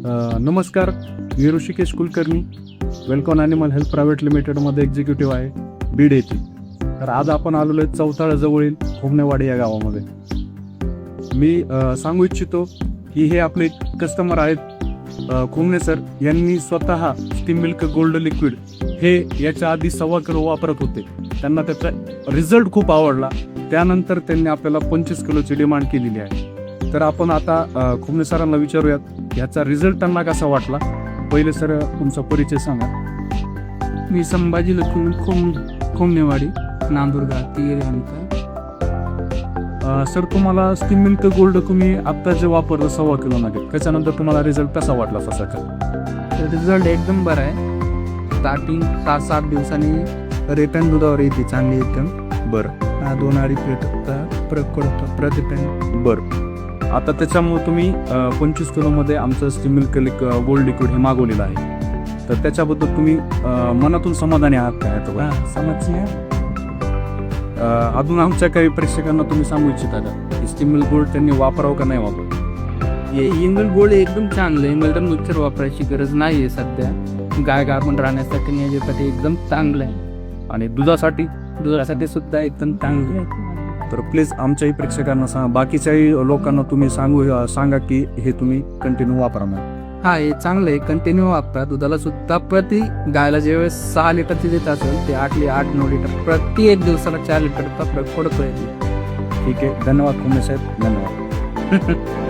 नमस्कार, मी Rishikesh Kulkarni, Welcon animal health private लिमिटेडमध्ये एक्झिक्युटिव्ह आहे, बीड येथे. तर आज आपण आलेलो आहे चौताळाजवळील खोमनेवाडी या गावामध्ये. मी सांगू इच्छितो की हे आपले कस्टमर आहेत खोमने सर. यांनी स्वतः स्टीम मिल्क गोल्ड लिक्विड हे याच्या आधी 1.25 किलो वापरत होते. त्यांना त्याचा रिझल्ट खूप आवडला. त्यानंतर त्यांनी आपल्याला 25 किलोची डिमांड केलेली आहे. तर आपण आता खोमने सरांना विचारूयात ह्याचा रिझल्ट त्यांना कसा वाटला. पहिले सर तुमचा परिचय सांगा. मी संभाजी लक्ष्मण खोमनेवाडी, नांदुर्गा ती आमचा. सर तुम्हाला स्टीम मिल्क गोल्ड तुम्ही आत्ता जे वापरलं 1.25 किलो नगे, त्याच्यानंतर तुम्हाला रिझल्ट कसा वाटला तसा का? रिझल्ट एकदम बरा आहे. स्टार्टिंग 7-8 दिवसांनी रिटर्न दुधावर येते चांगली एकदम. बरं 2-2.5 लिटर प्रतिटन. बरं. आता त्याच्यामुळे तुम्ही 25 किलोमध्ये आमचं स्टीम मिल्क गोल्ड लिक्विड हे मागवलेलं आहे. तर त्याच्याबद्दल तुम्ही मनातून समाधानी आहात का? समजणे अजून आमच्या काही प्रेक्षकांना तुम्ही सांगू इच्छिता का की स्टीम मिल्क गोल्ड त्यांनी वापरावं का नाही वापरावं? इंगल गोल्ड एकदम चांगलं आहे. मॅडम मिक्सर वापरायची गरज नाही आहे सध्या. गाय गाभण राहण्यासाठी याच्यासाठी एकदम चांगलं आहे आणि दुधासाठी सुद्धा एकदम चांगलं आहे. तर प्लीज आमच्याही प्रेक्षकांना सांगा, बाकीच्याही लोकांना तुम्ही सांगा की हे तुम्ही कंटिन्यू वापरा म्हणून. हा, हे चांगलं आहे. कंटिन्यू वापरा. दुधाला सुद्धा प्रति गायला ज्यावेळेस 6 लिटरची देत असेल ते 8-9 लिटर प्रति 1 दिवसाला 4 लिटरचा फरक पडतोय. ठीक आहे, धन्यवाद खोमने साहेब, धन्यवाद.